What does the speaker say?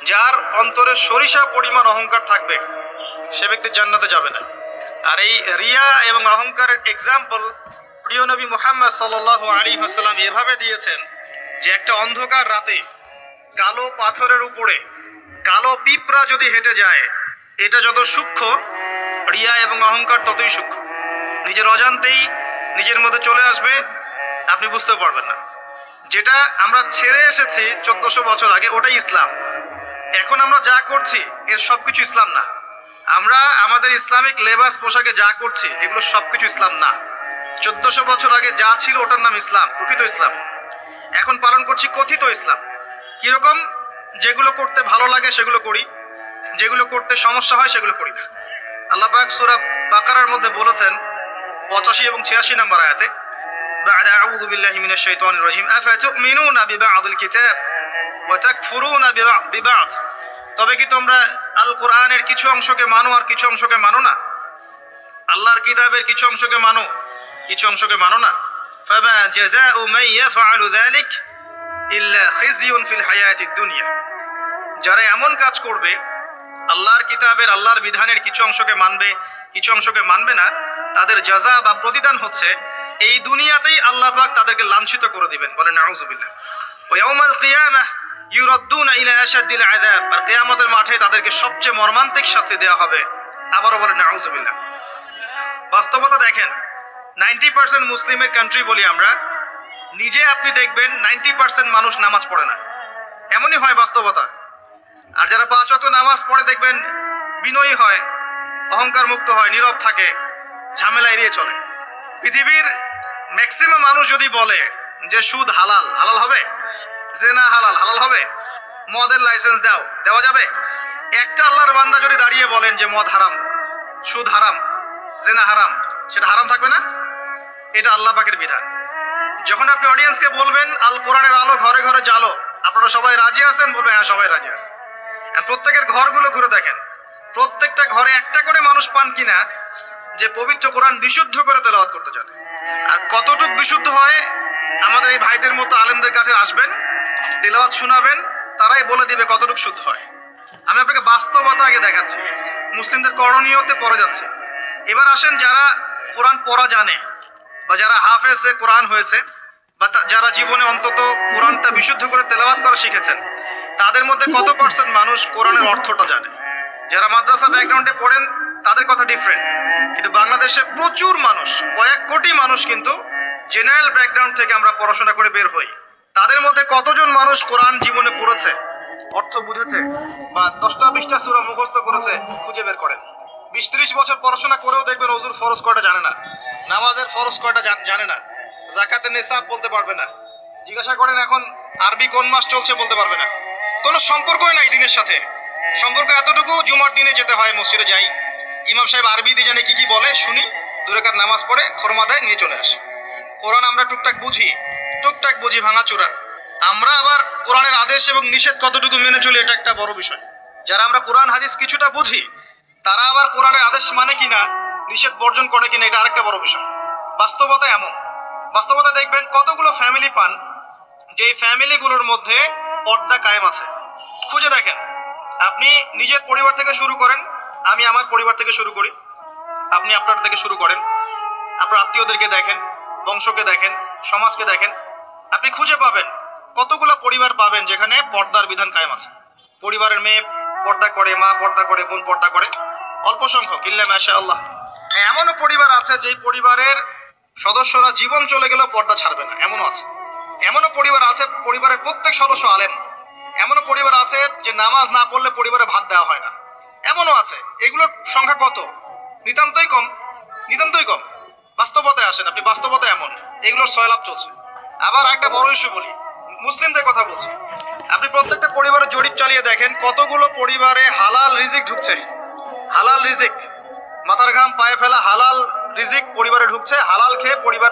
যার অন্তরে সরিষা পরিমাণ অহংকার থাকবে সে ব্যক্তি জান্নাতে যাবে না। আর এই রিয়া এবং অহংকারের এক্সাম্পল প্রিয় নবী মুহাম্মদ সাল্লাল্লাহু আলাইহি ওয়াসাল্লাম এভাবে দিয়েছেন যে একটা অন্ধকার রাতে কালো পাথরের উপরে কালো পিঁপড়া যদি হেঁটে যায়, এটা যত সূক্ষ্ম, রিয়া এবং অহংকার ততই সূক্ষ্ম। নিজের অজান্তেই নিজের মধ্যে চলে আসবে, আপনি বুঝতে পারবেন না। যেটা আমরা ছেড়ে এসেছি 1400 বছর আগে, ওটাই ইসলাম। এখন আমরা যা করছি এর সবকিছু ইসলাম না। আমরা আমাদের ইসলামিক লেবাস পোশাকে যা করছি এগুলো সবকিছু ইসলাম না। 1400 বছর আগে যা ছিল ওটার নাম ইসলাম, প্রকৃত ইসলাম। এখন পালন করছি কথিত ইসলাম। কিরকম? যেগুলো করতে ভালো লাগে সেগুলো করি, যেগুলো করতে সমস্যা হয় সেগুলো করি না। আল্লাহ পাক সূরা বাকারার মধ্যে বলেছেন 85 এবং 86 নম্বর আয়াতে, بعد أعوذ بالله من الشيطان الرجيم أفتؤمنون ببعض الكتاب وتكفرون ببعض। তবে কি তোমরা আল কোরআনের কিছু অংশকে মানো আর কিছু অংশকে মানো না? আল্লাহর কিতাবের কিছু অংশকে মানো, কিছু অংশকে মানো না। فما جزاء من يفعل ذلك إلا خزي في الحياة الدنيا। যারা এমন কাজ করবে, আল্লাহর কিতাবের আল্লাহর বিধানের কিছু অংশকে মানবে, কিছু অংশকে মানবে না, তাদের জাযা বা প্রতিদান হচ্ছে এই দুনিয়াতেই আল্লাহ পাক তাদেরকে লাঞ্ছিত করে দিবেন। বলেন নাউযুবিল্লাহ। ওয়া ইয়াউমাল কিয়ামাহ ইউরাদ্দুনা ইলা আশাদ্দিল আযাব। আর কিয়ামতের মাঠে তাদেরকে সবচেয়ে মর্মান্তিক শাস্তি দেওয়া হবে। আবারও বলেন নাউযুবিল্লাহ। বাস্তবতা দেখেন, 90% মুসলিমের কান্ট্রি বলি আমরা, নিজে আপনি দেখবেন 90% মানুষ নামাজ পড়ে না। এমনই হয় বাস্তবতা। আর যারা 5 ওয়াক্ত নামাজ পড়ে দেখবেন বিনয়ী হয়, অহংকার মুক্ত হয়, নীরব থাকে, ঝামেলা এড়িয়ে চলে। পৃথিবীর ম্যাক্সিমাম মানুষ যদি বলে যে সুদ হালাল, হালাল হবে? জেনা হালাল, হালাল হবে? মদের লাইসেন্স দাও, দেওয়া যাবে? একটা আল্লাহর বান্দা যদি দাঁড়িয়ে বলেন যে মদ হারাম, সুদ হারাম, জেনা হারাম, সেটা হারাম থাকবে না? এটা আল্লাহ পাকের বিধান। যখন আপনি অডিয়েন্সকে বলবেন আল কোরআনের আলো ঘরে ঘরে জ্বালো, আপনারা সবাই রাজি আছেন? বলবে হ্যাঁ, সবাই রাজি আছে। আর প্রত্যেকের ঘরগুলো ঘুরে দেখেন, প্রত্যেকটা ঘরে একটা করে মানুষ পান কিনা যে পবিত্র কোরআন বিশুদ্ধ করে তেলাওয়াত করতে জানে। আর কতটুক বিশুদ্ধ হয়, আমাদের এই ভাইদের মতো আলেমদের কাছে আসবেন, তেলাওয়াত শোনাবেন, তারাই বলে দিবে কতটুক শুদ্ধ হয়। আমি আপনাকে বাস্তবতা আগে দেখাচ্ছি, মুসলিমদের করণীয়তে পড়ে যাচ্ছে। এবার আসেন যারা কোরআন পড়া জানে বা যারা হাফেজে কোরআন হয়েছে বা যারা জীবনে অন্তত কোরআনটা বিশুদ্ধ করে তেলাওয়াত করা শিখেছেন, তাদের মধ্যে কত পার্সেন্ট মানুষ কোরআনের অর্থটা জানে? যারা মাদ্রাসা ব্যাকগ্রাউন্ডে পড়েন তাদের কথা ডিফারেন্ট, কিন্তু বাংলাদেশে প্রচুর মানুষ, কয়েক কোটি মানুষ কিন্তু জেনারেল ব্যাকগ্রাউন্ড থেকে আমরা পড়াশোনা করে বের হই। তাদের মধ্যে কতজন মানুষ কোরআন জীবনে পড়েছে, অর্থ বুঝেছে, বা 10টা 20টা সূরা মুখস্থ করেছে? খুঁজে বের করেন। 20-30 বছর পড়াশোনা করেও দেখবেন ওযুর ফরজ কয়টা জানে না, নামাজের ফরজ কয়টা জানে না, যাকাতের নিসাব বলতে পারবে না। জিজ্ঞাসা করেন এখন আরবি কোন মাস চলছে, বলতে পারবে না। কোনো সম্পর্কই নাই দিনের সাথে। সম্পর্ক এতটুকু, জুমার দিনে যেতে হয়, মসজিদে যাই, ইমাম সাহেব আরবি দিয়ে জানে কি কি বলে, শুনি, 2 রাকাত নামাজ পড়ে খরমা দেয়, নিয়ে চলে আসে। কোরআন আমরা টুকটাক বুঝি ভাঙাচোরা। আমরা আবার কোরআনের আদেশ এবং নিষেধ কতটুকু মেনে চলি, এটা একটা বড় বিষয়। যারা আমরা কোরআন হাদিস কিছুটা বুঝি, তারা আবার কোরআনের আদেশ মানে কিনা, নিষেধ বর্জন করে কিনা, এটা আরেকটা বড় বিষয়। বাস্তবতা এমন, বাস্তবতা দেখবেন কতগুলো ফ্যামিলি পান যে ফ্যামিলিগুলোর মধ্যে পর্দা কায়েম আছে। খুঁজে দেখেন, আপনি নিজের পরিবার থেকে শুরু করেন, আমি আমার পরিবার থেকে শুরু করি, আপনি আপনার থেকে শুরু করেন, আপনার আত্মীয়দেরকে দেখেন, বংশকে দেখেন, সমাজকে দেখেন, আপনি খুঁজে পাবেন কতগুলো পরিবার পাবেন যেখানে পর্দার বিধান কায়েম আছে। পরিবারের মেয়ে পর্দা করে, মা পর্দা করে, বোন পর্দা করে, অল্প সংখ্যক, ইল্লা মাশাআল্লাহ। এমনও পরিবার আছে যেই পরিবারের সদস্যরা জীবন চলে গেলেও পর্দা ছাড়বে না, এমনও আছে। এমনও পরিবার আছে পরিবারের প্রত্যেক সদস্য আলেম। এমনও পরিবার আছে যে নামাজ না পড়লে পরিবারে ভাত দেওয়া হয় না, এমনও আছে। এগুলোর সংখ্যা কত? নিতান্তই কম, নিতান্তই কম। বাস্তবতায় আসেন আপনি, বাস্তবতা এমন, এগুলোর সয়লাভ চলছে। আবার একটা বড় ইস্যু বলি, মুসলিমদের কথা বলছি, আপনি প্রত্যেকটা পরিবারের জরিপ চালিয়ে দেখেন কতগুলো পরিবারে হালাল রিজিক ঢুকছে। হালাল রিজিক, মাথার ঘাম পায়ে ফেলা হালাল রিজিক পরিবারে ঢুকছে, হালাল খেয়ে পরিবার